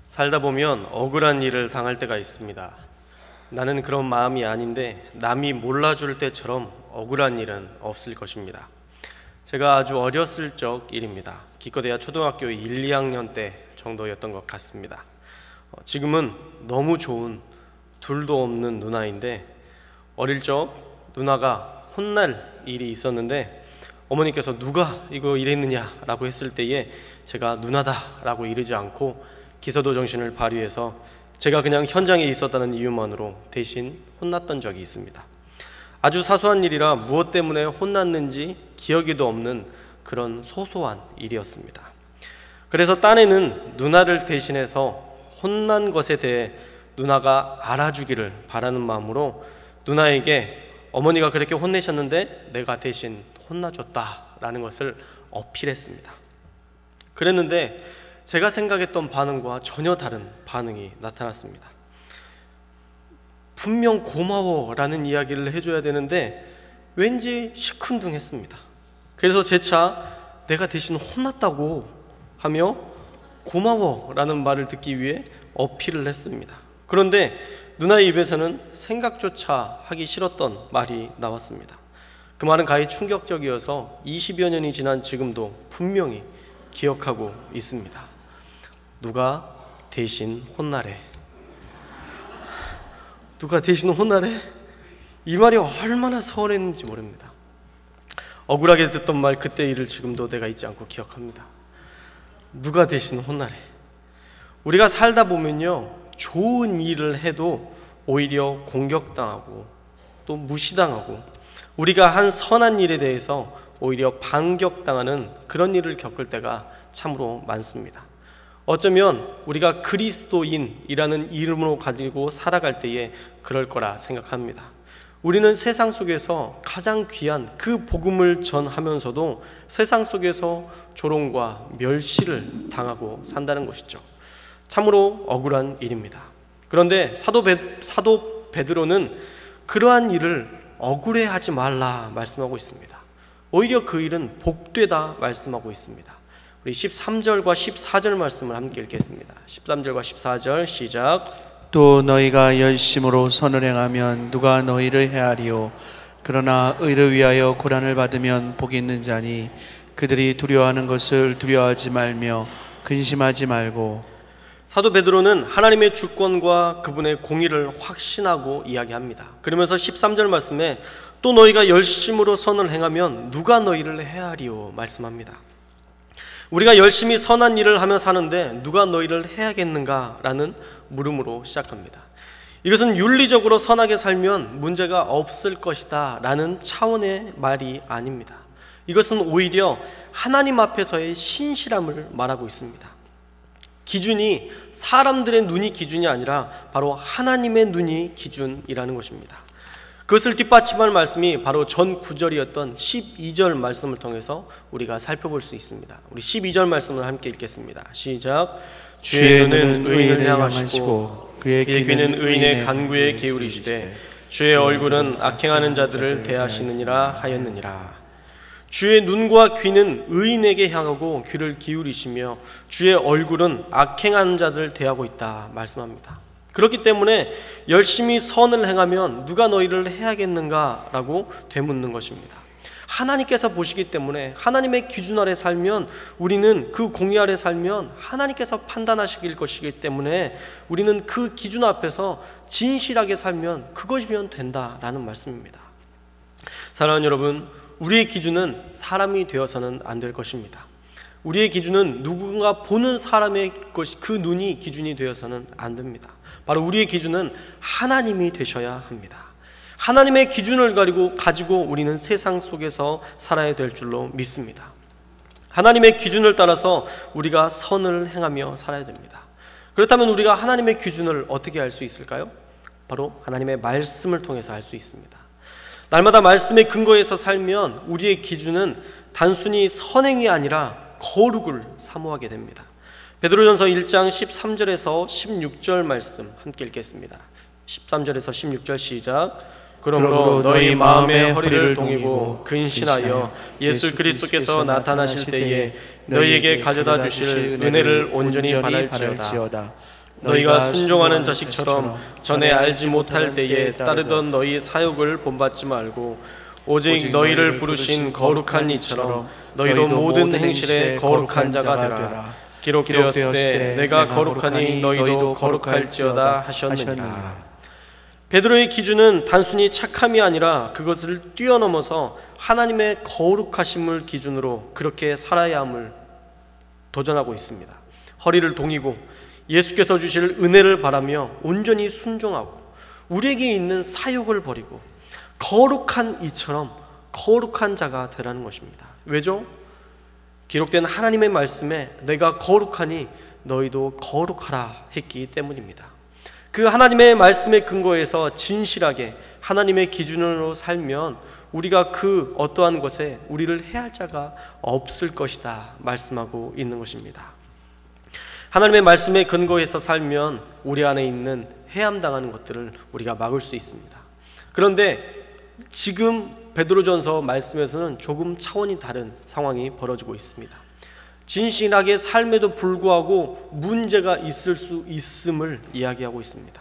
살다 보면 억울한 일을 당할 때가 있습니다. 나는 그런 마음이 아닌데 남이 몰라줄 때처럼 억울한 일은 없을 것입니다. 제가 아주 어렸을 적 일입니다. 기껏해야 초등학교 1, 2학년 때 정도였던 것 같습니다. 지금은 너무 좋은 둘도 없는 누나인데 어릴 적 누나가 혼날 일이 있었는데 어머니께서 누가 이거 이랬느냐 라고 했을 때에 제가 누나다 라고 이르지 않고 기서도 정신을 발휘해서 제가 그냥 현장에 있었다는 이유만으로 대신 혼났던 적이 있습니다. 아주 사소한 일이라 무엇 때문에 혼났는지 기억에도 없는 그런 소소한 일이었습니다. 그래서 딴에는 누나를 대신해서 혼난 것에 대해 누나가 알아주기를 바라는 마음으로 누나에게 어머니가 그렇게 혼내셨는데 내가 대신 혼나줬다라는 것을 어필했습니다. 그랬는데 제가 생각했던 반응과 전혀 다른 반응이 나타났습니다. 분명 고마워라는 이야기를 해줘야 되는데 왠지 시큰둥했습니다. 그래서 재차 내가 대신 혼났다고 하며 고마워라는 말을 듣기 위해 어필을 했습니다. 그런데 누나의 입에서는 생각조차 하기 싫었던 말이 나왔습니다. 그 말은 가히 충격적이어서 20여 년이 지난 지금도 분명히 기억하고 있습니다. 누가 대신 혼나래. 누가 대신 혼나래? 이 말이 얼마나 서운했는지 모릅니다. 억울하게 듣던 말 그때 일을 지금도 내가 잊지 않고 기억합니다. 누가 대신 혼나래. 우리가 살다 보면요, 좋은 일을 해도 오히려 공격당하고 또 무시당하고 우리가 한 선한 일에 대해서 오히려 반격당하는 그런 일을 겪을 때가 참으로 많습니다. 어쩌면 우리가 그리스도인이라는 이름으로 가지고 살아갈 때에 그럴 거라 생각합니다. 우리는 세상 속에서 가장 귀한 그 복음을 전하면서도 세상 속에서 조롱과 멸시를 당하고 산다는 것이죠. 참으로 억울한 일입니다. 그런데 사도 베드로는 그러한 일을 억울해하지 말라 말씀하고 있습니다. 오히려 그 일은 복되다 말씀하고 있습니다. 우리 13절과 14절 말씀을 함께 읽겠습니다. 13절과 14절 시작. 또 너희가 열심으로 선을 행하면 누가 너희를 해하리요. 그러나 의를 위하여 고난을 받으면 복이 있는 자니 그들이 두려워하는 것을 두려워하지 말며 근심하지 말고. 사도 베드로는 하나님의 주권과 그분의 공의를 확신하고 이야기합니다. 그러면서 13절 말씀에 또 너희가 열심으로 선을 행하면 누가 너희를 해하리요 말씀합니다. 우리가 열심히 선한 일을 하며 사는데 누가 너희를 해야겠는가? 라는 물음으로 시작합니다. 이것은 윤리적으로 선하게 살면 문제가 없을 것이다 라는 차원의 말이 아닙니다. 이것은 오히려 하나님 앞에서의 신실함을 말하고 있습니다. 기준이 사람들의 눈이 기준이 아니라 바로 하나님의 눈이 기준이라는 것입니다. 그것을 뒷받침할 말씀이 바로 전 구절이었던 12절 말씀을 통해서 우리가 살펴볼 수 있습니다. 우리 12절 말씀을 함께 읽겠습니다. 시작. 주의 눈은 의인을 향하시고 그의 귀는 의인의 간구에 기울이시되 주의 얼굴은 악행하는 자들을 대하시느니라 하였느니라. 주의 눈과 귀는 의인에게 향하고 귀를 기울이시며 주의 얼굴은 악행하는 자들을 대하고 있다 말씀합니다. 그렇기 때문에 열심히 선을 행하면 누가 너희를 해야겠는가? 라고 되묻는 것입니다. 하나님께서 보시기 때문에 하나님의 기준 아래 살면 우리는 그 공의 아래 살면 하나님께서 판단하시길 것이기 때문에 우리는 그 기준 앞에서 진실하게 살면 그것이면 된다라는 말씀입니다. 사랑하는 여러분, 우리의 기준은 사람이 되어서는 안 될 것입니다. 우리의 기준은 누군가 보는 사람의 그 눈이 기준이 되어서는 안 됩니다. 바로 우리의 기준은 하나님이 되셔야 합니다. 하나님의 기준을 가지고 우리는 세상 속에서 살아야 될 줄로 믿습니다. 하나님의 기준을 따라서 우리가 선을 행하며 살아야 됩니다. 그렇다면 우리가 하나님의 기준을 어떻게 알 수 있을까요? 바로 하나님의 말씀을 통해서 알 수 있습니다. 날마다 말씀의 근거에서 살면 우리의 기준은 단순히 선행이 아니라 거룩을 사모하게 됩니다. 베드로전서 1장 13절에서 16절 말씀 함께 읽겠습니다. 13절에서 16절 시작. 그러므로 너희 마음의 허리를 동이고 근신하여 예수 그리스도께서 나타나실 때에 너희에게 가져다 주실 은혜를 온전히 받을지어다. 너희가 순종하는 자식처럼 전에 알지 못할 때에 따르던 너희 사욕을 본받지 말고 오직 너희를 부르신 거룩한 이처럼 너희도 모든 행실에 거룩한 자가 되라. 기록되었을 때 내가 거룩하니 너희도 거룩할지어다 하셨느니라. 베드로의 기준은 단순히 착함이 아니라 그것을 뛰어넘어서 하나님의 거룩하심을 기준으로 그렇게 살아야 함을 도전하고 있습니다. 허리를 동이고 예수께서 주실 은혜를 바라며 온전히 순종하고 우리에게 있는 사욕을 버리고 거룩한 이처럼 거룩한 자가 되라는 것입니다. 왜죠? 기록된 하나님의 말씀에 내가 거룩하니 너희도 거룩하라 했기 때문입니다. 그 하나님의 말씀에 근거해서 진실하게 하나님의 기준으로 살면 우리가 그 어떠한 것에 우리를 해할 자가 없을 것이다 말씀하고 있는 것입니다. 하나님의 말씀에 근거해서 살면 우리 안에 있는 해함당하는 것들을 우리가 막을 수 있습니다. 그런데 지금 베드로전서 말씀에서는 조금 차원이 다른 상황이 벌어지고 있습니다. 진실하게 삶에도 불구하고 문제가 있을 수 있음을 이야기하고 있습니다.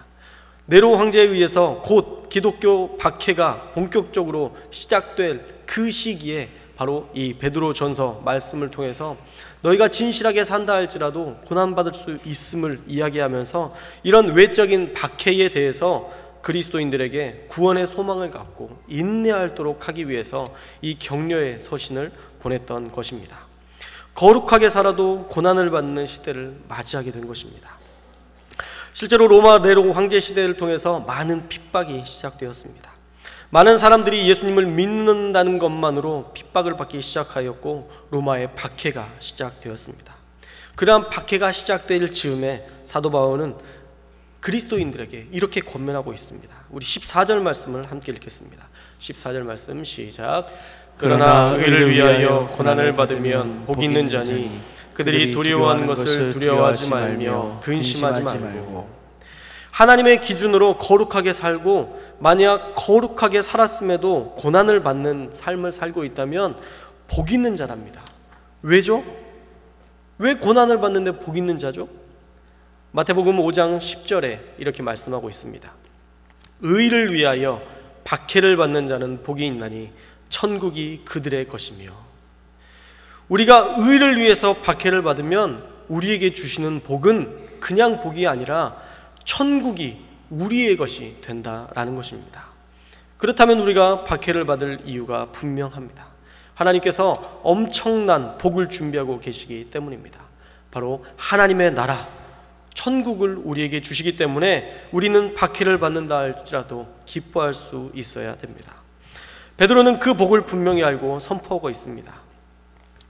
네로 황제에 의해서 곧 기독교 박해가 본격적으로 시작될 그 시기에 바로 이 베드로전서 말씀을 통해서 너희가 진실하게 산다 할지라도 고난받을 수 있음을 이야기하면서 이런 외적인 박해에 대해서 그리스도인들에게 구원의 소망을 갖고 인내하도록 하기 위해서 이 격려의 서신을 보냈던 것입니다. 거룩하게 살아도 고난을 받는 시대를 맞이하게 된 것입니다. 실제로 로마 네로 황제 시대를 통해서 많은 핍박이 시작되었습니다. 많은 사람들이 예수님을 믿는다는 것만으로 핍박을 받기 시작하였고 로마의 박해가 시작되었습니다. 그러한 박해가 시작될 즈음에 사도 바울은 그리스도인들에게 이렇게 권면하고 있습니다. 우리 14절 말씀을 함께 읽겠습니다. 14절 말씀 시작. 그러나 의를 위하여 고난을 받으면 복이 있는 자니 그들이 두려워하는 것을 두려워하지 말며 근심하지 말고. 하나님의 기준으로 거룩하게 살고 만약 거룩하게 살았음에도 고난을 받는 삶을 살고 있다면 복 있는 자랍니다. 왜죠? 왜 고난을 받는데 복 있는 자죠? 마태복음 5장 10절에 이렇게 말씀하고 있습니다. 의를 위하여 박해를 받는 자는 복이 있나니 천국이 그들의 것이며. 우리가 의를 위해서 박해를 받으면 우리에게 주시는 복은 그냥 복이 아니라 천국이 우리의 것이 된다라는 것입니다. 그렇다면 우리가 박해를 받을 이유가 분명합니다. 하나님께서 엄청난 복을 준비하고 계시기 때문입니다. 바로 하나님의 나라, 천국을 우리에게 주시기 때문에 우리는 박해를 받는다 할지라도 기뻐할 수 있어야 됩니다. 베드로는 그 복을 분명히 알고 선포하고 있습니다.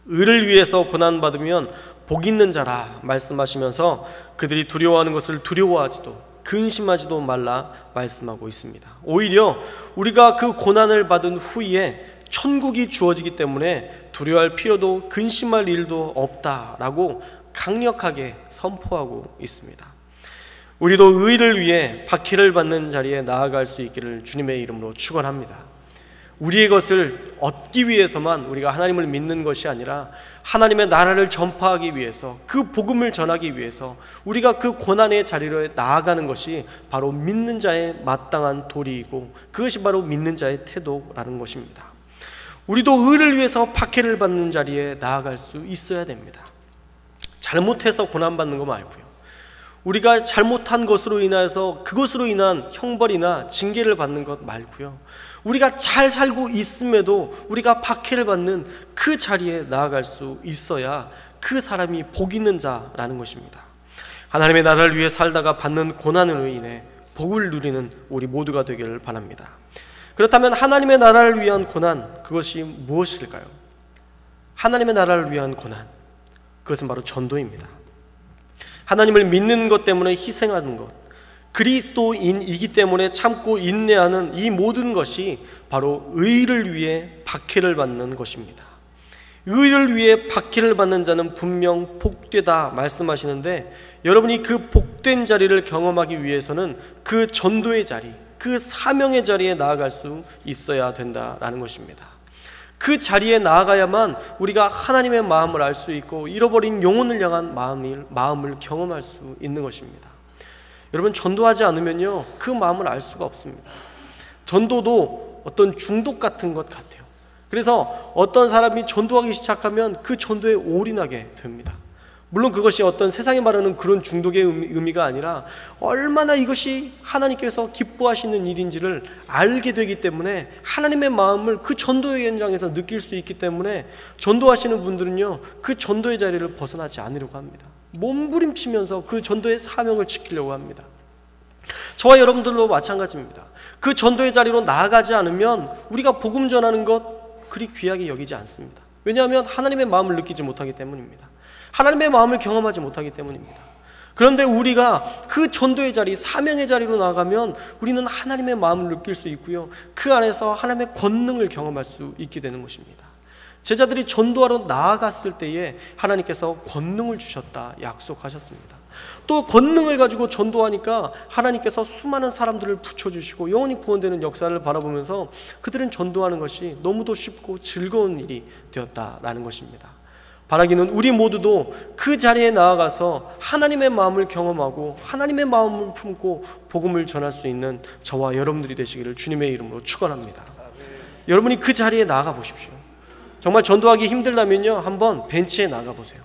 의를 위해서 고난받으면 복 있는 자라 말씀하시면서 그들이 두려워하는 것을 두려워하지도 근심하지도 말라 말씀하고 있습니다. 오히려 우리가 그 고난을 받은 후에 천국이 주어지기 때문에 두려워할 필요도 근심할 일도 없다라고 강력하게 선포하고 있습니다. 우리도 의를 위해 박해를 받는 자리에 나아갈 수 있기를 주님의 이름으로 축원합니다. 우리의 것을 얻기 위해서만 우리가 하나님을 믿는 것이 아니라 하나님의 나라를 전파하기 위해서 그 복음을 전하기 위해서 우리가 그 고난의 자리로 나아가는 것이 바로 믿는 자의 마땅한 도리이고 그것이 바로 믿는 자의 태도라는 것입니다. 우리도 의를 위해서 박해를 받는 자리에 나아갈 수 있어야 됩니다. 잘못해서 고난받는 거 말고요. 우리가 잘못한 것으로 인해서 그것으로 인한 형벌이나 징계를 받는 것 말고요. 우리가 잘 살고 있음에도 우리가 박해를 받는 그 자리에 나아갈 수 있어야 그 사람이 복 있는 자라는 것입니다. 하나님의 나라를 위해 살다가 받는 고난으로 인해 복을 누리는 우리 모두가 되기를 바랍니다. 그렇다면 하나님의 나라를 위한 고난, 그것이 무엇일까요? 하나님의 나라를 위한 고난, 그것은 바로 전도입니다. 하나님을 믿는 것 때문에 희생하는 것, 그리스도인이기 때문에 참고 인내하는 이 모든 것이 바로 의를 위해 박해를 받는 것입니다. 의를 위해 박해를 받는 자는 분명 복되다 말씀하시는데, 여러분이 그 복된 자리를 경험하기 위해서는 그 전도의 자리, 그 사명의 자리에 나아갈 수 있어야 된다라는 것입니다. 그 자리에 나아가야만 우리가 하나님의 마음을 알 수 있고 잃어버린 영혼을 향한 마음을 경험할 수 있는 것입니다. 여러분, 전도하지 않으면요 그 마음을 알 수가 없습니다. 전도도 어떤 중독 같은 것 같아요. 그래서 어떤 사람이 전도하기 시작하면 그 전도에 올인하게 됩니다. 물론 그것이 어떤 세상에 말하는 그런 중독의 의미가 아니라 얼마나 이것이 하나님께서 기뻐하시는 일인지를 알게 되기 때문에 하나님의 마음을 그 전도의 현장에서 느낄 수 있기 때문에 전도하시는 분들은요 그 전도의 자리를 벗어나지 않으려고 합니다. 몸부림치면서 그 전도의 사명을 지키려고 합니다. 저와 여러분들도 마찬가지입니다. 그 전도의 자리로 나아가지 않으면 우리가 복음 전하는 것 그리 귀하게 여기지 않습니다. 왜냐하면 하나님의 마음을 느끼지 못하기 때문입니다. 하나님의 마음을 경험하지 못하기 때문입니다. 그런데 우리가 그 전도의 자리, 사명의 자리로 나가면 우리는 하나님의 마음을 느낄 수 있고요, 그 안에서 하나님의 권능을 경험할 수 있게 되는 것입니다. 제자들이 전도하러 나아갔을 때에 하나님께서 권능을 주셨다 약속하셨습니다. 또 권능을 가지고 전도하니까 하나님께서 수많은 사람들을 붙여주시고 영원히 구원되는 역사를 바라보면서 그들은 전도하는 것이 너무도 쉽고 즐거운 일이 되었다라는 것입니다. 바라기는 우리 모두도 그 자리에 나아가서 하나님의 마음을 경험하고 하나님의 마음을 품고 복음을 전할 수 있는 저와 여러분들이 되시기를 주님의 이름으로 축원합니다. 여러분이 그 자리에 나아가 보십시오. 정말 전도하기 힘들다면요 한번 벤치에 나가 보세요.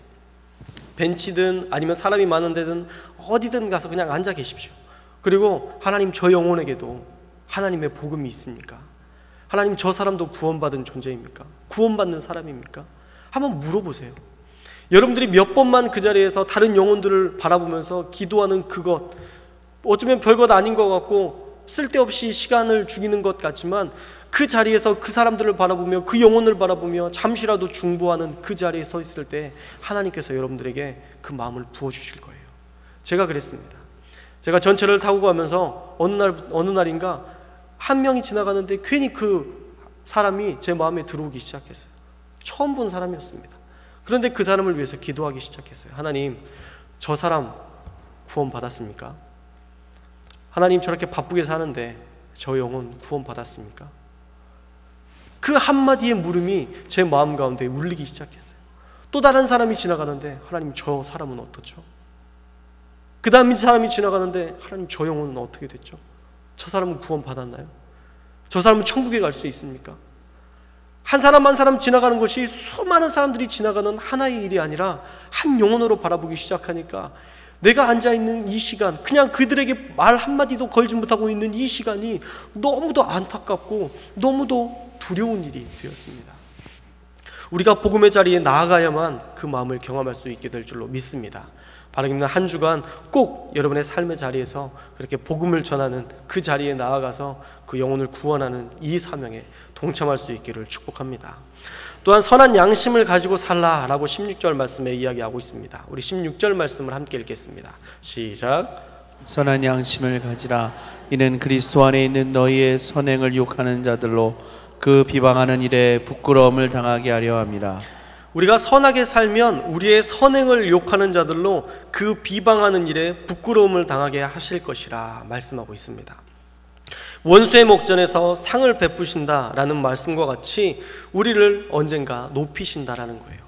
벤치든 아니면 사람이 많은 데든 어디든 가서 그냥 앉아 계십시오. 그리고 하나님, 저 영혼에게도 하나님의 복음이 있습니까? 하나님, 저 사람도 구원받은 존재입니까? 구원받는 사람입니까? 한번 물어보세요. 여러분들이 몇 번만 그 자리에서 다른 영혼들을 바라보면서 기도하는 그것, 어쩌면 별것 아닌 것 같고 쓸데없이 시간을 죽이는 것 같지만 그 자리에서 그 사람들을 바라보며 그 영혼을 바라보며 잠시라도 중보하는 그 자리에 서 있을 때 하나님께서 여러분들에게 그 마음을 부어주실 거예요. 제가 그랬습니다. 제가 전철을 타고 가면서 어느 날인가 한 명이 지나가는데 괜히 그 사람이 제 마음에 들어오기 시작했어요. 처음 본 사람이었습니다. 그런데 그 사람을 위해서 기도하기 시작했어요. 하나님, 저 사람 구원 받았습니까? 하나님, 저렇게 바쁘게 사는데 저 영혼 구원 받았습니까? 그 한마디의 물음이 제 마음 가운데 울리기 시작했어요. 또 다른 사람이 지나가는데 하나님, 저 사람은 어떻죠? 그 다음 사람이 지나가는데 하나님, 저 영혼은 어떻게 됐죠? 저 사람은 구원 받았나요? 저 사람은 천국에 갈 수 있습니까? 한 사람 한 사람 지나가는 것이 수많은 사람들이 지나가는 하나의 일이 아니라 한 영혼으로 바라보기 시작하니까 내가 앉아있는 이 시간, 그냥 그들에게 말 한마디도 걸지 못하고 있는 이 시간이 너무도 안타깝고 너무도 두려운 일이 되었습니다. 우리가 복음의 자리에 나아가야만 그 마음을 경험할 수 있게 될 줄로 믿습니다. 바라기는 한 주간 꼭 여러분의 삶의 자리에서 그렇게 복음을 전하는 그 자리에 나아가서 그 영혼을 구원하는 이 사명에 동참할 수 있기를 축복합니다. 또한 선한 양심을 가지고 살라라고 16절 말씀에 이야기하고 있습니다. 우리 16절 말씀을 함께 읽겠습니다. 시작. 선한 양심을 가지라. 이는 그리스도 안에 있는 너희의 선행을 욕하는 자들로 그 비방하는 일에 부끄러움을 당하게 하려 함이라. 우리가 선하게 살면 우리의 선행을 욕하는 자들로 그 비방하는 일에 부끄러움을 당하게 하실 것이라 말씀하고 있습니다. 원수의 목전에서 상을 베푸신다라는 말씀과 같이 우리를 언젠가 높이신다라는 거예요.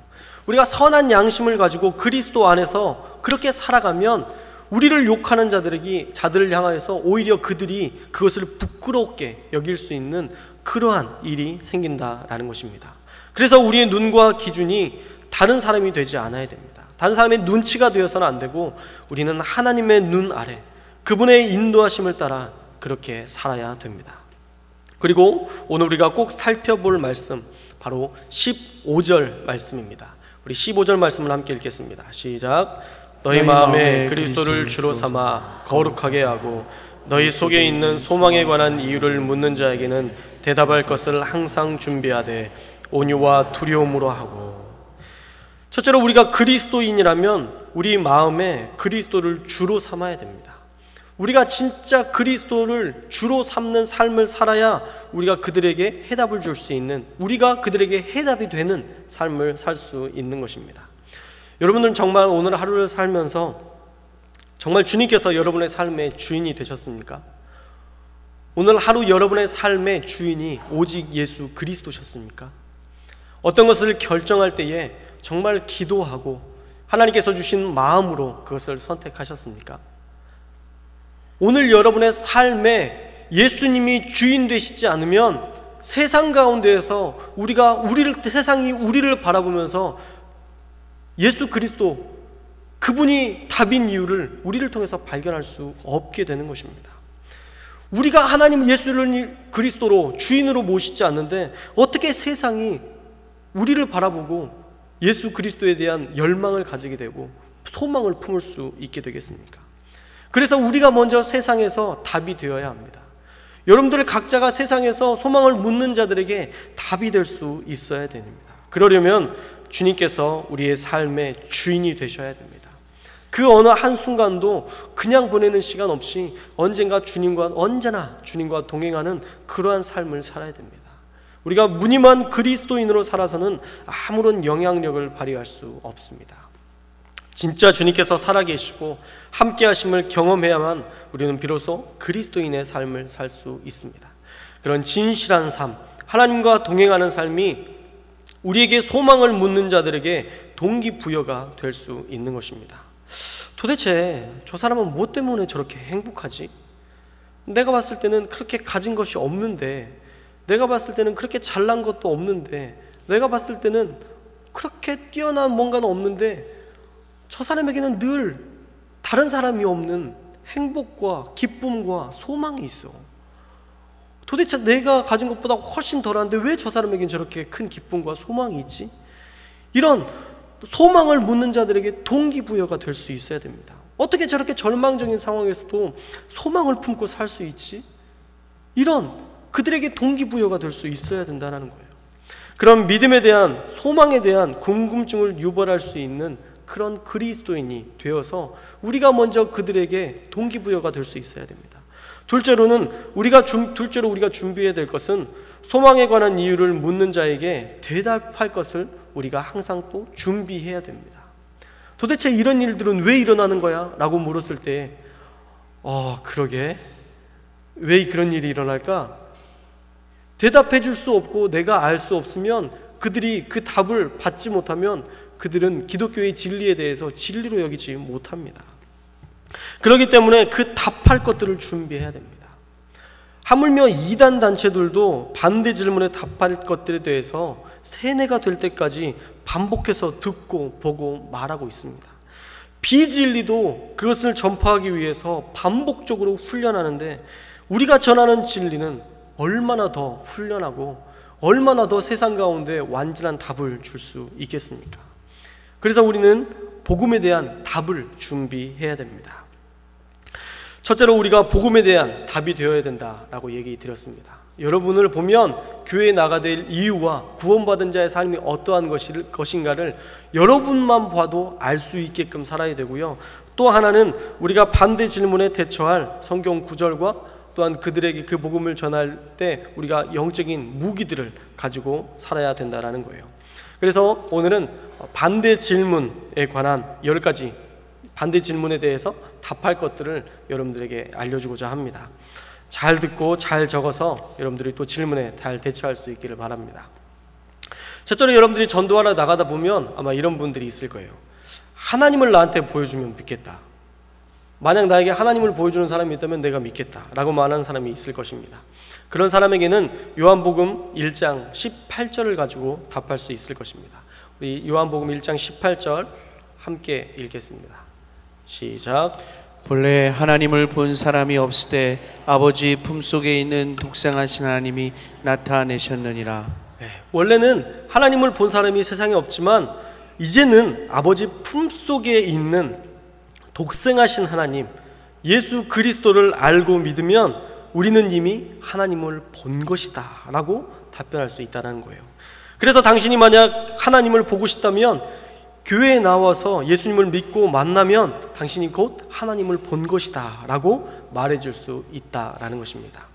우리가 선한 양심을 가지고 그리스도 안에서 그렇게 살아가면 우리를 욕하는 자들을 향해서 오히려 그들이 그것을 부끄럽게 여길 수 있는 그러한 일이 생긴다라는 것입니다. 그래서 우리의 눈과 기준이 다른 사람이 되지 않아야 됩니다. 다른 사람의 눈치가 되어서는 안 되고 우리는 하나님의 눈 아래 그분의 인도하심을 따라 그렇게 살아야 됩니다. 그리고 오늘 우리가 꼭 살펴볼 말씀, 바로 15절 말씀입니다. 우리 15절 말씀을 함께 읽겠습니다. 시작. 너희 마음에 그리스도를 주로 삼아 거룩하게 하고 너희 속에 있는 소망에 관한 이유를 묻는 자에게는 대답할 것을 항상 준비하되 온유와 두려움으로 하고. 첫째로 우리가 그리스도인이라면 우리 마음에 그리스도를 주로 삼아야 됩니다. 우리가 진짜 그리스도를 주로 삼는 삶을 살아야 우리가 그들에게 해답을 줄 수 있는, 우리가 그들에게 해답이 되는 삶을 살 수 있는 것입니다. 여러분들은 정말 오늘 하루를 살면서 정말 주님께서 여러분의 삶의 주인이 되셨습니까? 오늘 하루 여러분의 삶의 주인이 오직 예수 그리스도셨습니까? 어떤 것을 결정할 때에 정말 기도하고 하나님께서 주신 마음으로 그것을 선택하셨습니까? 오늘 여러분의 삶에 예수님이 주인 되시지 않으면 세상 가운데에서 세상이 우리를 바라보면서 예수 그리스도, 그분이 답인 이유를 우리를 통해서 발견할 수 없게 되는 것입니다. 우리가 하나님 예수 그리스도로 주인으로 모시지 않는데 어떻게 세상이 우리를 바라보고 예수 그리스도에 대한 열망을 가지게 되고 소망을 품을 수 있게 되겠습니까? 그래서 우리가 먼저 세상에서 답이 되어야 합니다. 여러분들 각자가 세상에서 소망을 묻는 자들에게 답이 될 수 있어야 됩니다. 그러려면 주님께서 우리의 삶의 주인이 되셔야 됩니다. 그 어느 한순간도 그냥 보내는 시간 없이 언제나 주님과 동행하는 그러한 삶을 살아야 됩니다. 우리가 무늬만 그리스도인으로 살아서는 아무런 영향력을 발휘할 수 없습니다. 진짜 주님께서 살아계시고 함께 하심을 경험해야만 우리는 비로소 그리스도인의 삶을 살 수 있습니다. 그런 진실한 삶, 하나님과 동행하는 삶이 우리에게 소망을 묻는 자들에게 동기부여가 될 수 있는 것입니다. 도대체 저 사람은 뭐 때문에 저렇게 행복하지? 내가 봤을 때는 그렇게 가진 것이 없는데, 내가 봤을 때는 그렇게 잘난 것도 없는데, 내가 봤을 때는 그렇게 뛰어난 뭔가는 없는데 저 사람에게는 늘 다른 사람이 없는 행복과 기쁨과 소망이 있어. 도대체 내가 가진 것보다 훨씬 덜한데 왜 저 사람에게는 저렇게 큰 기쁨과 소망이 있지? 이런 소망을 묻는 자들에게 동기부여가 될 수 있어야 됩니다. 어떻게 저렇게 절망적인 상황에서도 소망을 품고 살 수 있지? 이런 그들에게 동기부여가 될 수 있어야 된다는 거예요. 그런 믿음에 대한, 소망에 대한 궁금증을 유발할 수 있는 그런 그리스도인이 되어서 우리가 먼저 그들에게 동기부여가 될 수 있어야 됩니다. 둘째로 우리가 준비해야 될 것은 소망에 관한 이유를 묻는 자에게 대답할 것을 우리가 항상 또 준비해야 됩니다. 도대체 이런 일들은 왜 일어나는 거야? 라고 물었을 때 그러게 왜 그런 일이 일어날까? 대답해 줄 수 없고 내가 알 수 없으면, 그들이 그 답을 받지 못하면 그들은 기독교의 진리에 대해서 진리로 여기지 못합니다. 그렇기 때문에 그 답할 것들을 준비해야 됩니다. 하물며 이단 단체들도 반대 질문에 답할 것들에 대해서 세뇌가 될 때까지 반복해서 듣고 보고 말하고 있습니다. 비진리도 그것을 전파하기 위해서 반복적으로 훈련하는데, 우리가 전하는 진리는 얼마나 더 훈련하고 얼마나 더 세상 가운데 완전한 답을 줄 수 있겠습니까? 그래서 우리는 복음에 대한 답을 준비해야 됩니다. 첫째로 우리가 복음에 대한 답이 되어야 된다라고 얘기 드렸습니다. 여러분을 보면 교회에 나가야 될 이유와 구원받은 자의 삶이 어떠한 것인가를 여러분만 봐도 알 수 있게끔 살아야 되고요. 또 하나는 우리가 반대 질문에 대처할 성경 구절과 또한 그들에게 그 복음을 전할 때 우리가 영적인 무기들을 가지고 살아야 된다는 거예요. 그래서 오늘은 반대 질문에 관한 10가지 반대 질문에 대해서 답할 것들을 여러분들에게 알려주고자 합니다. 잘 듣고 잘 적어서 여러분들이 또 질문에 잘 대처할 수 있기를 바랍니다. 첫째로 여러분들이 전도하러 나가다 보면 아마 이런 분들이 있을 거예요. 하나님을 나한테 보여주면 믿겠다. 만약 나에게 하나님을 보여주는 사람이 있다면 내가 믿겠다 라고 말하는 사람이 있을 것입니다. 그런 사람에게는 요한복음 1장 18절을 가지고 답할 수 있을 것입니다. 우리 요한복음 1장 18절 함께 읽겠습니다. 시작. 본래 하나님을 본 사람이 없을 때 아버지 품속에 있는 독생하신 하나님이 나타내셨느니라. 원래는 하나님을 본 사람이 세상에 없지만 이제는 아버지 품속에 있는 독생하신 하나님 예수 그리스도를 알고 믿으면 우리는 이미 하나님을 본 것이다 라고 답변할 수 있다는 거예요. 그래서 당신이 만약 하나님을 보고 싶다면 교회에 나와서 예수님을 믿고 만나면 당신이 곧 하나님을 본 것이다 라고 말해줄 수 있다라는 것입니다.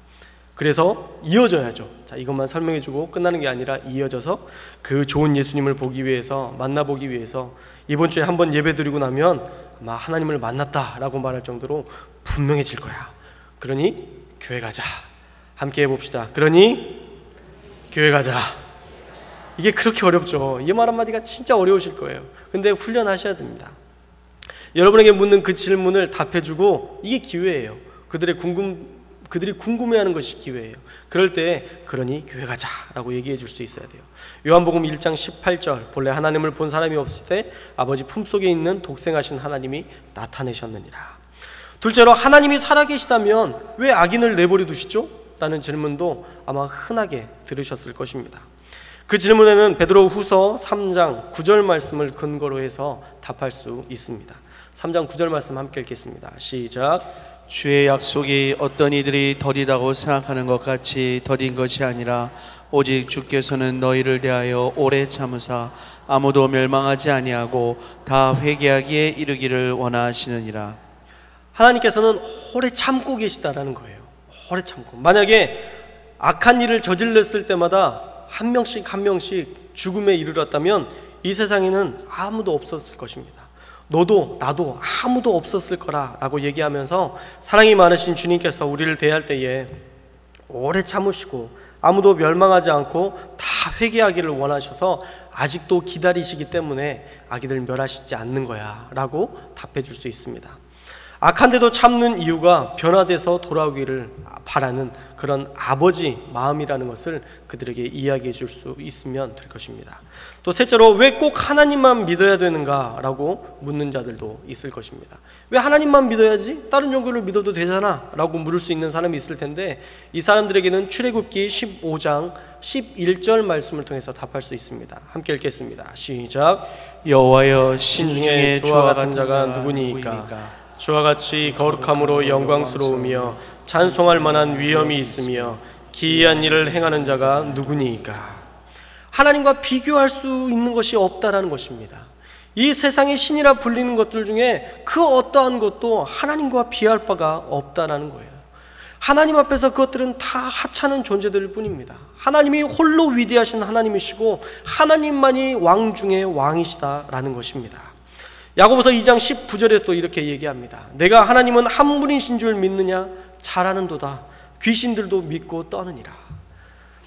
그래서 이어져야죠. 자, 이것만 설명해주고 끝나는 게 아니라 이어져서 그 좋은 예수님을 보기 위해서, 만나보기 위해서 이번 주에 한번 예배 드리고 나면 아마 하나님을 만났다라고 말할 정도로 분명해질 거야. 그러니 교회 가자. 함께 해봅시다. 그러니 교회 가자. 이게 그렇게 어렵죠. 이 말 한마디가 진짜 어려우실 거예요. 근데 훈련하셔야 됩니다. 여러분에게 묻는 그 질문을 답해주고, 이게 기회예요. 그들이 궁금해하는 것이 기회예요. 그럴 때 그러니 교회 가자라고 얘기해 줄 수 있어야 돼요. 요한복음 1장 18절 본래 하나님을 본 사람이 없을 때 아버지 품속에 있는 독생하신 하나님이 나타내셨느니라. 둘째로 하나님이 살아계시다면 왜 악인을 내버려 두시죠? 라는 질문도 아마 흔하게 들으셨을 것입니다. 그 질문에는 베드로후서 3장 9절 말씀을 근거로 해서 답할 수 있습니다. 3장 9절 말씀 함께 읽겠습니다. 시작. 주의 약속이 어떤 이들이 더디다고 생각하는 것 같이 더딘 것이 아니라 오직 주께서는 너희를 대하여 오래 참으사 아무도 멸망하지 아니하고 다 회개하기에 이르기를 원하시느니라. 하나님께서는 오래 참고 계시다라는 거예요. 오래 참고. 만약에 악한 일을 저질렀을 때마다 한 명씩 한 명씩 죽음에 이르렀다면 이 세상에는 아무도 없었을 것입니다. 너도 나도 아무도 없었을 거라라고 얘기하면서 사랑이 많으신 주님께서 우리를 대할 때에 오래 참으시고 아무도 멸망하지 않고 다 회개하기를 원하셔서 아직도 기다리시기 때문에 아기들 멸하시지 않는 거야 라고 답해 줄 수 있습니다. 악한데도 참는 이유가 변화돼서 돌아오기를 바라는 그런 아버지 마음이라는 것을 그들에게 이야기해 줄 수 있으면 될 것입니다. 또 셋째로 왜 꼭 하나님만 믿어야 되는가 라고 묻는 자들도 있을 것입니다. 왜 하나님만 믿어야지? 다른 종교를 믿어도 되잖아 라고 물을 수 있는 사람이 있을 텐데 이 사람들에게는 출애굽기 15장 11절 말씀을 통해서 답할 수 있습니다. 함께 읽겠습니다. 시작. 여호와여 신중에 주와 같은 자가 누구니까? 주와 같이 거룩함으로 영광스러우며 찬송할 만한 위엄이 있으며 기이한 일을 행하는 자가 누구니까? 하나님과 비교할 수 있는 것이 없다라는 것입니다. 이 세상의 신이라 불리는 것들 중에 그 어떠한 것도 하나님과 비할 바가 없다라는 거예요. 하나님 앞에서 그것들은 다 하찮은 존재들일 뿐입니다. 하나님이 홀로 위대하신 하나님이시고 하나님만이 왕 중의 왕이시다라는 것입니다. 야고보서 2장 19절에서 또 이렇게 얘기합니다. 내가 하나님은 한 분이신 줄 믿느냐? 잘하는도다. 귀신들도 믿고 떠느니라.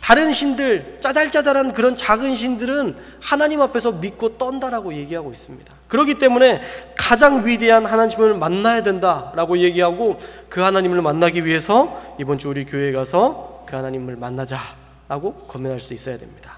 다른 신들, 짜잘짜잘한 그런 작은 신들은 하나님 앞에서 믿고 떤다라고 얘기하고 있습니다. 그렇기 때문에 가장 위대한 하나님을 만나야 된다라고 얘기하고 그 하나님을 만나기 위해서 이번 주 우리 교회에 가서 그 하나님을 만나자라고 권면할 수 있어야 됩니다.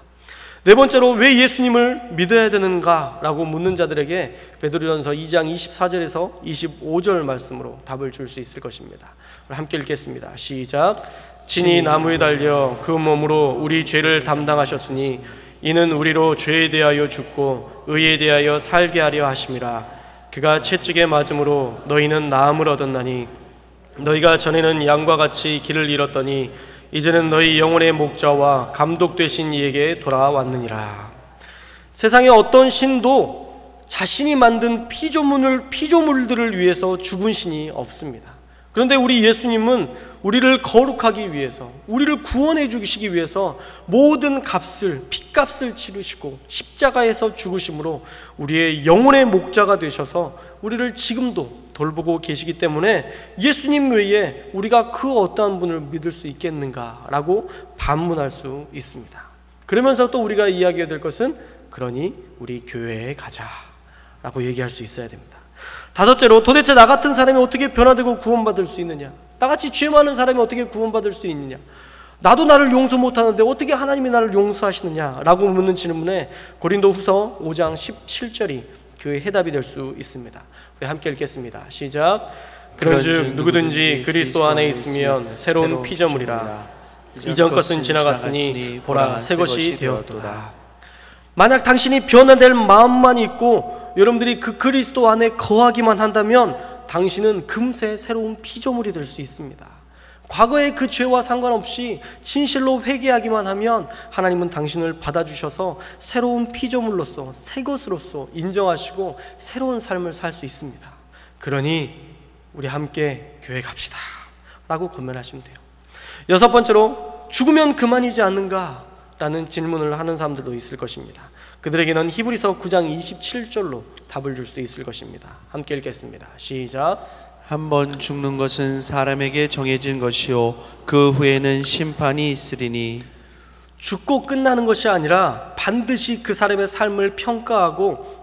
네 번째로 왜 예수님을 믿어야 되는가 라고 묻는 자들에게 베드로전서 2장 24절에서 25절 말씀으로 답을 줄 수 있을 것입니다. 함께 읽겠습니다. 시작. 친히 나무에 달려 그 몸으로 우리 죄를 담당하셨으니 이는 우리로 죄에 대하여 죽고 의에 대하여 살게 하려 하심이라. 그가 채찍에 맞음으로 너희는 나음을 얻었나니 너희가 전에는 양과 같이 길을 잃었더니 이제는 너희 영혼의 목자와 감독 되신 이에게 돌아왔느니라. 세상의 어떤 신도 자신이 만든 피조물들을 위해서 죽은 신이 없습니다. 그런데 우리 예수님은 우리를 거룩하기 위해서, 우리를 구원해 주시기 위해서 모든 핏값을 치르시고 십자가에서 죽으심으로 우리의 영혼의 목자가 되셔서 우리를 지금도 돌보고 계시기 때문에 예수님 외에 우리가 그 어떠한 분을 믿을 수 있겠는가라고 반문할 수 있습니다. 그러면서 또 우리가 이야기해야 될 것은 그러니 우리 교회에 가자라고 얘기할 수 있어야 됩니다. 다섯째로 도대체 나 같은 사람이 어떻게 변화되고 구원받을 수 있느냐? 나같이 죄 많은 사람이 어떻게 구원받을 수 있느냐? 나도 나를 용서 못하는데 어떻게 하나님이 나를 용서하시느냐? 라고 묻는 질문에 고린도후서 5장 17절이 그 해답이 될 수 있습니다. 우리 함께 읽겠습니다. 시작. 그런즉 누구든지 그리스도 안에 있으면 새로운 피조물이라. 이전 것은 지나갔으니 보라 새 것이 되었도다. 만약 당신이 변화될 마음만 있고 여러분들이 그 그리스도 안에 거하기만 한다면 당신은 금세 새로운 피조물이 될 수 있습니다. 과거의 그 죄와 상관없이 진실로 회개하기만 하면 하나님은 당신을 받아주셔서 새로운 피조물로서 새 것으로서 인정하시고 새로운 삶을 살 수 있습니다. 그러니 우리 함께 교회 갑시다 라고 권면하시면 돼요. 여섯 번째로 죽으면 그만이지 않는가? 라는 질문을 하는 사람들도 있을 것입니다. 그들에게는 히브리서 9장 27절로 답을 줄 수 있을 것입니다. 함께 읽겠습니다. 시작. 한번 죽는 것은 사람에게 정해진 것이요 그 후에는 심판이 있으리니. 죽고 끝나는 것이 아니라 반드시 그 사람의 삶을 평가하고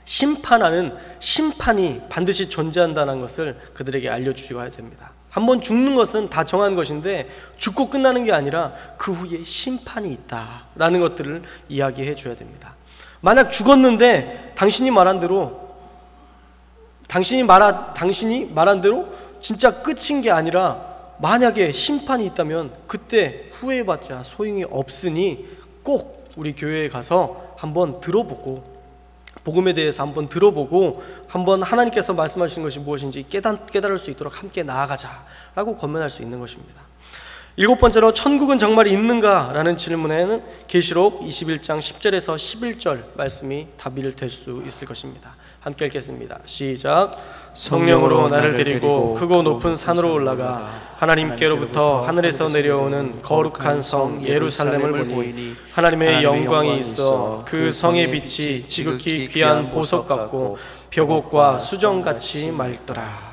심판하는 심판이 반드시 존재한다는 것을 그들에게 알려주셔야 됩니다. 한번 죽는 것은 다 정한 것인데 죽고 끝나는 게 아니라 그 후에 심판이 있다라는 것들을 이야기해 줘야 됩니다. 만약 죽었는데 당신이 말한 대로 진짜 끝인 게 아니라 만약에 심판이 있다면 그때 후회해봤자 소용이 없으니 꼭 우리 교회에 가서 한번 들어보고 복음에 대해서 한번 들어보고 한번 하나님께서 말씀하시는 것이 무엇인지 깨달을 수 있도록 함께 나아가자라고 권면할 수 있는 것입니다. 7번째로 천국은 정말 있는가? 라는 질문에는 계시록 21장 10절에서 11절 말씀이 답이 될 수 있을 것입니다. 함께 읽겠습니다. 시작. 성령으로 나를 데리고 크고 높은 산으로 올라가 하나님께로부터 하늘에서 내려오는 거룩한 성 예루살렘을 보니 하나님의 영광이 있어 그 성의 빛이 지극히 귀한 보석 같고 벽옥과 수정같이 맑더라.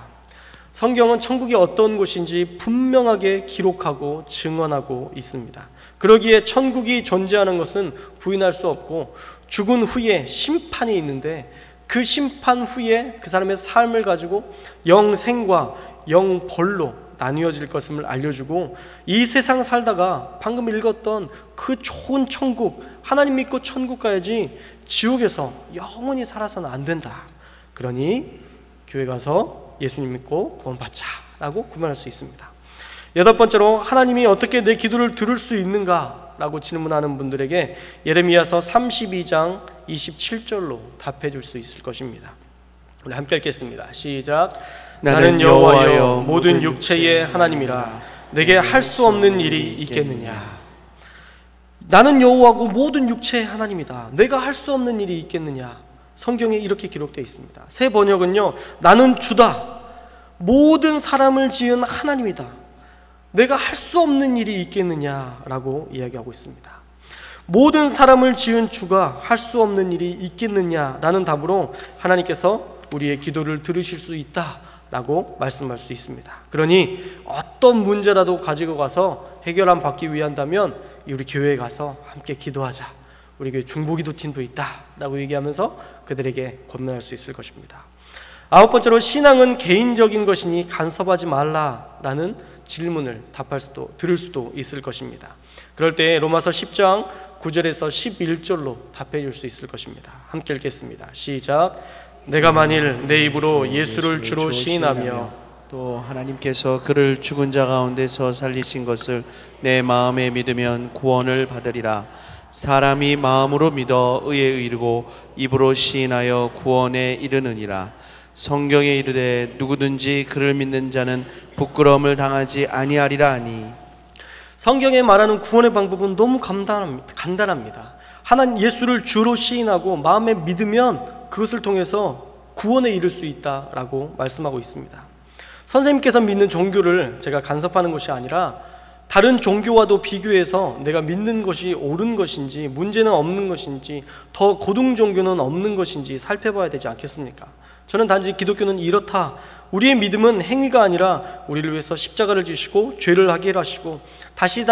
성경은 천국이 어떤 곳인지 분명하게 기록하고 증언하고 있습니다. 그러기에 천국이 존재하는 것은 부인할 수 없고 죽은 후에 심판이 있는데 그 심판 후에 그 사람의 삶을 가지고 영생과 영벌로 나뉘어질 것임을 알려주고 이 세상 살다가 방금 읽었던 그 좋은 천국, 하나님 믿고 천국 가야지 지옥에서 영원히 살아서는 안 된다. 그러니 교회 가서 예수님 믿고 구원받자라고 구별할 수 있습니다. 8번째로 하나님이 어떻게 내 기도를 들을 수 있는가? 라고 질문하는 분들에게 예레미야서 32장 27절로 답해 줄 수 있을 것입니다. 우리 함께 읽겠습니다. 시작. 나는 여호와여 모든 육체의 하나님이라 내게 할 수 없는 일이 있겠느냐. 나는 여호와고 모든 육체의 하나님이다. 내가 할 수 없는 일이 있겠느냐. 성경에 이렇게 기록되어 있습니다. 새 번역은요, 나는 주다. 모든 사람을 지은 하나님이다. 내가 할 수 없는 일이 있겠느냐라고 이야기하고 있습니다. 모든 사람을 지은 주가 할 수 없는 일이 있겠느냐라는 답으로 하나님께서 우리의 기도를 들으실 수 있다라고 말씀할 수 있습니다. 그러니 어떤 문제라도 가지고 가서 해결함 받기 위한다면 우리 교회에 가서 함께 기도하자. 우리 교회 중보기도팀도 있다라고 얘기하면서 그들에게 권면할 수 있을 것입니다. 9번째로 신앙은 개인적인 것이니 간섭하지 말라라는 질문을 들을 수도 있을 것입니다. 그럴 때 로마서 10장 9절에서 11절로 답해 줄 수 있을 것입니다. 함께 읽겠습니다. 시작. 내가 만일 내 입으로 예수를 주로 시인하며 또 하나님께서 그를 죽은 자 가운데서 살리신 것을 내 마음에 믿으면 구원을 받으리라. 사람이 마음으로 믿어 의에 이르고 입으로 시인하여 구원에 이르느니라. 성경에 이르되 누구든지 그를 믿는 자는 부끄러움을 당하지 아니하리라 하니. 성경에 말하는 구원의 방법은 너무 간단합니다. 하나님 예수를 주로 시인하고 마음에 믿으면 그것을 통해서 구원에 이를 수 있다라고 말씀하고 있습니다. 선생님께서 믿는 종교를 제가 간섭하는 것이 아니라 다른 종교와도 비교해서 내가 믿는 것이 옳은 것인지 문제는 없는 것인지 더 고등 종교는 없는 것인지 살펴봐야 되지 않겠습니까? 저는 단지 기독교는 이렇다. 우리의 믿음은 행위가 아니라 우리를 위해서 십자가를 지시고 죄를 해결하시고 다시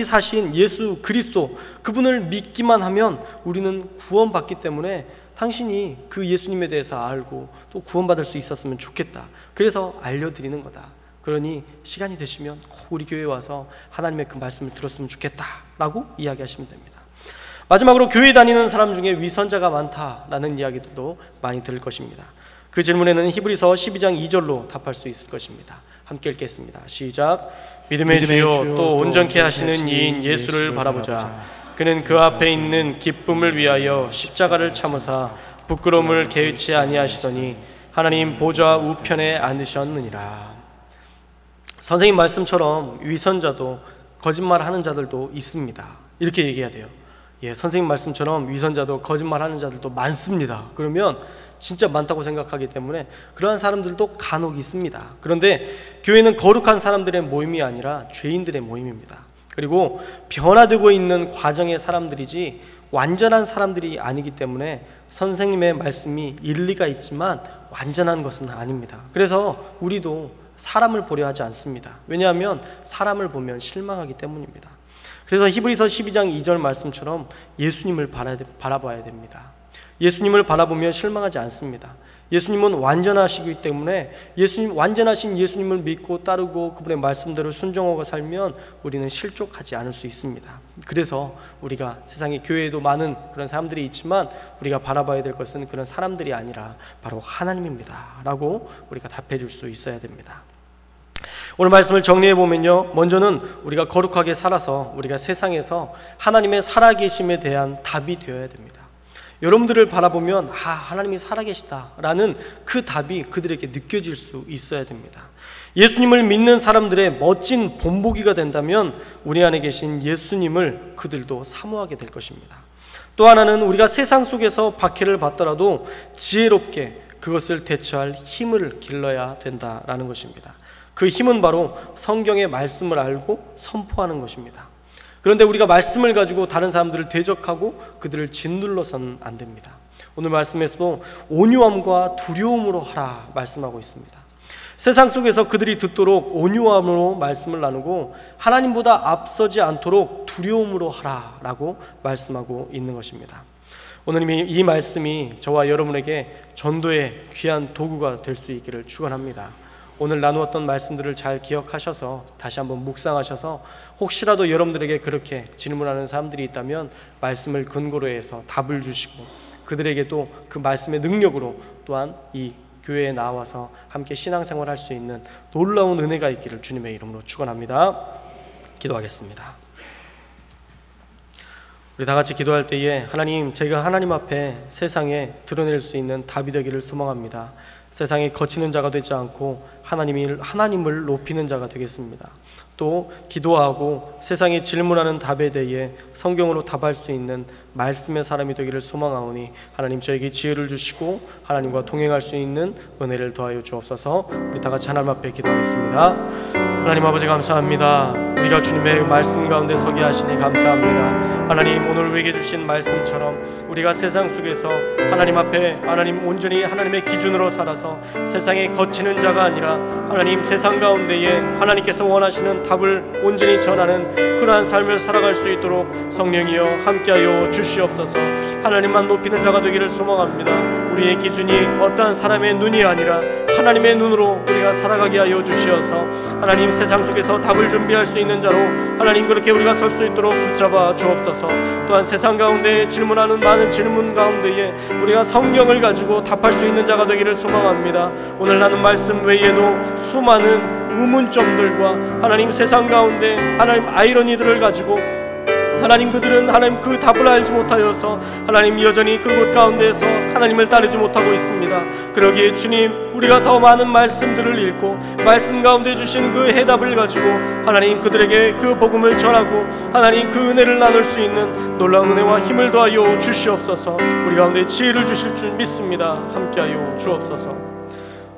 사신 예수 그리스도 그분을 믿기만 하면 우리는 구원받기 때문에 당신이 그 예수님에 대해서 알고 또 구원받을 수 있었으면 좋겠다. 그래서 알려드리는 거다. 그러니 시간이 되시면 꼭 우리 교회에 와서 하나님의 그 말씀을 들었으면 좋겠다라고 이야기하시면 됩니다. 마지막으로 교회 다니는 사람 중에 위선자가 많다라는 이야기들도 많이 들을 것입니다. 그 질문에는 히브리서 12장 2절로 답할 수 있을 것입니다. 함께 읽겠습니다. 시작. 믿음의 주요 또 온전케 하시는 이인 예수를 바라보자. 그는 그 앞에 있는 기쁨을 위하여 십자가를 참으사 부끄러움을 개의치 아니하시더니 하나님 보좌 우편에 앉으셨느니라. 선생님 말씀처럼 위선자도 거짓말하는 자들도 있습니다. 이렇게 얘기해야 돼요. 선생님 말씀처럼 위선자도 거짓말하는 자들도 많습니다. 그러면 진짜 많다고 생각하기 때문에 그러한 사람들도 간혹 있습니다. 그런데 교회는 거룩한 사람들의 모임이 아니라 죄인들의 모임입니다. 그리고 변화되고 있는 과정의 사람들이지 완전한 사람들이 아니기 때문에 선생님의 말씀이 일리가 있지만 완전한 것은 아닙니다. 그래서 우리도 사람을 보려 하지 않습니다. 왜냐하면 사람을 보면 실망하기 때문입니다. 그래서 히브리서 12장 2절 말씀처럼 예수님을 바라봐야 됩니다. 예수님을 바라보면 실망하지 않습니다. 예수님은 완전하시기 때문에 완전하신 예수님을 믿고 따르고 그분의 말씀대로 순종하고 살면 우리는 실족하지 않을 수 있습니다. 그래서 우리가 세상에 교회에도 많은 그런 사람들이 있지만 우리가 바라봐야 될 것은 그런 사람들이 아니라 바로 하나님입니다 라고 우리가 답해 줄 수 있어야 됩니다. 오늘 말씀을 정리해 보면요, 먼저는 우리가 거룩하게 살아서 우리가 세상에서 하나님의 살아계심에 대한 답이 되어야 됩니다. 여러분들을 바라보면 하나님이 살아계시다라는 그 답이 그들에게 느껴질 수 있어야 됩니다. 예수님을 믿는 사람들의 멋진 본보기가 된다면 우리 안에 계신 예수님을 그들도 사모하게 될 것입니다. 또 하나는 우리가 세상 속에서 박해를 받더라도 지혜롭게 그것을 대처할 힘을 길러야 된다라는 것입니다. 그 힘은 바로 성경의 말씀을 알고 선포하는 것입니다. 그런데 우리가 말씀을 가지고 다른 사람들을 대적하고 그들을 짓눌러서는 안 됩니다. 오늘 말씀에서도 온유함과 두려움으로 하라 말씀하고 있습니다. 세상 속에서 그들이 듣도록 온유함으로 말씀을 나누고 하나님보다 앞서지 않도록 두려움으로 하라라고 말씀하고 있는 것입니다. 오늘 이 말씀이 저와 여러분에게 전도의 귀한 도구가 될 수 있기를 축원합니다. 오늘 나누었던 말씀들을 잘 기억하셔서 다시 한번 묵상하셔서 혹시라도 여러분들에게 그렇게 질문하는 사람들이 있다면 말씀을 근거로 해서 답을 주시고 그들에게도 그 말씀의 능력으로 또한 이 교회에 나와서 함께 신앙생활 할 수 있는 놀라운 은혜가 있기를 주님의 이름으로 축원합니다. 기도하겠습니다. 우리 다 같이 기도할 때에 하나님, 제가 하나님 앞에 세상에 드러낼 수 있는 답이 되기를 소망합니다. 세상에 거치는 자가 되지 않고 하나님을 높이는 자가 되겠습니다. 또 기도하고 세상에 질문하는 답에 대해 성경으로 답할 수 있는 말씀의 사람이 되기를 소망하오니 하나님 저에게 지혜를 주시고 하나님과 동행할 수 있는 은혜를 더하여 주옵소서. 우리 다 같이 하나님 앞에 기도하겠습니다. 하나님 아버지 감사합니다. 우리가 주님의 말씀 가운데 서게 하시니 감사합니다. 하나님, 오늘 우리에게 주신 말씀처럼 우리가 세상 속에서 하나님 앞에 온전히 하나님의 기준으로 살아서 세상에 거치는 자가 아니라 하나님 세상 가운데에 하나님께서 원하시는 답을 온전히 전하는 그러한 삶을 살아갈 수 있도록 성령이여 함께하여 주시옵소서. 하나님만 높이는 자가 되기를 소망합니다. 우리의 기준이 어떠한 사람의 눈이 아니라 하나님의 눈으로 우리가 살아가게 하여 주시어서 하나님 세상 속에서 답을 준비할 수 있는 자로 하나님 그렇게 우리가 설 수 있도록 붙잡아 주옵소서. 또한 세상 가운데 질문하는 많은 질문 가운데에 우리가 성경을 가지고 답할 수 있는 자가 되기를 소망합니다. 오늘 나눈 말씀 외에도 수많은 의문점들과 하나님 세상 가운데 하나님 아이러니들을 가지고 하나님 그들은 하나님 그 답을 알지 못하여서 하나님 여전히 그곳 가운데에서 하나님을 따르지 못하고 있습니다. 그러기에 주님, 우리가 더 많은 말씀들을 읽고 말씀 가운데 주신 그 해답을 가지고 하나님 그들에게 그 복음을 전하고 하나님 그 은혜를 나눌 수 있는 놀라운 은혜와 힘을 더하여 주시옵소서. 우리 가운데 지혜를 주실 줄 믿습니다. 함께하여 주옵소서.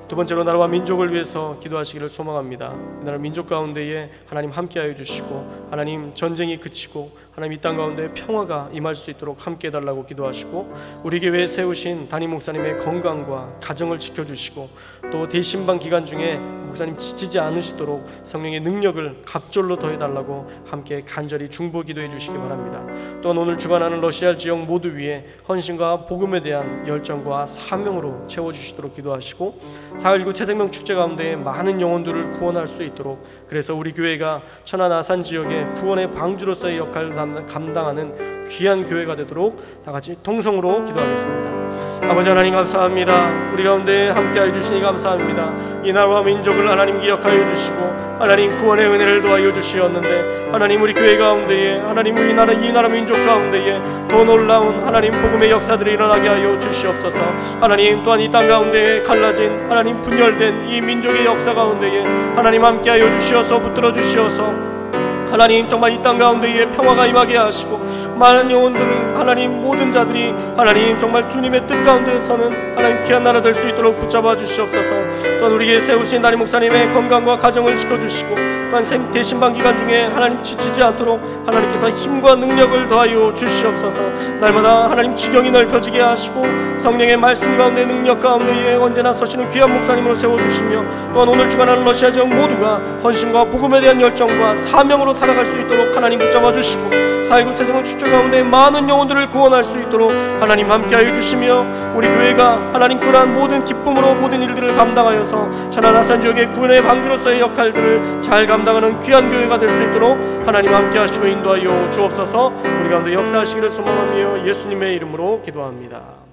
두 번째로 나라와 민족을 위해서 기도하시기를 소망합니다. 이 나라 민족 가운데에 하나님 함께하여 주시고 하나님 전쟁이 그치고 하나님 이 땅 가운데 평화가 임할 수 있도록 함께 해달라고 기도하시고 우리 교회에 세우신 담임 목사님의 건강과 가정을 지켜주시고 또 대신방 기간 중에 목사님 지치지 않으시도록 성령의 능력을 갑절로 더해달라고 함께 간절히 중보 기도해 주시기 바랍니다. 또한 오늘 주관하는 러시아 지역 모두 위에 헌신과 복음에 대한 열정과 사명으로 채워주시도록 기도하시고 4.19 새생명 축제 가운데 많은 영혼들을 구원할 수 있도록 그래서 우리 교회가 천안 아산 지역의 구원의 방주로서의 역할을 감당하는 귀한 교회가 되도록 다 같이 통성으로 기도하겠습니다. 아버지 하나님 감사합니다. 우리 가운데 함께하여 주시니 감사합니다. 이 나라와 민족을 하나님 기억하여 주시고 하나님 구원의 은혜를 더하여 주시었는데 하나님 우리 교회 가운데에 하나님 우리 나라 이 나라 민족 가운데에 더 놀라운 하나님 복음의 역사들이 일어나게 하여 주시옵소서. 하나님 또한 이 땅 가운데에 갈라진 하나님 분열된 이 민족의 역사 가운데에 하나님 함께하여 주시어서 붙들어 주시어서 하나님 정말 이 땅 가운데에 평화가 임하게 하시고 많은 영혼들을 하나님 모든 자들이 하나님 정말 주님의 뜻 가운데서는 하나님 귀한 나라 될 수 있도록 붙잡아 주시옵소서. 또한 우리에게 세우신 담임 목사님의 건강과 가정을 지켜주시고 또한 대신방 기간 중에 하나님 지치지 않도록 하나님께서 힘과 능력을 더하여 주시옵소서. 날마다 하나님 지경이 넓혀지게 하시고 성령의 말씀 가운데 능력 가운데에 언제나 서시는 귀한 목사님으로 세워주시며 또한 오늘 주관하는 러시아 지역 모두가 헌신과 복음에 대한 열정과 사명으로 살아갈 수 있도록 하나님 붙잡아 주시고 4.19 세상의 축제 가운데 많은 영혼들을 구원할 수 있도록 하나님 함께하여 주시며 우리 교회가 하나님 그러한 모든 기쁨으로 모든 일들을 감당하여서 천안 아산 지역의 구원의 방주로서의 역할들을 잘 감당하는 귀한 교회가 될 수 있도록 하나님 함께하시고 인도하여 주옵소서. 우리 가운데 역사하시기를 소망하며 예수님의 이름으로 기도합니다.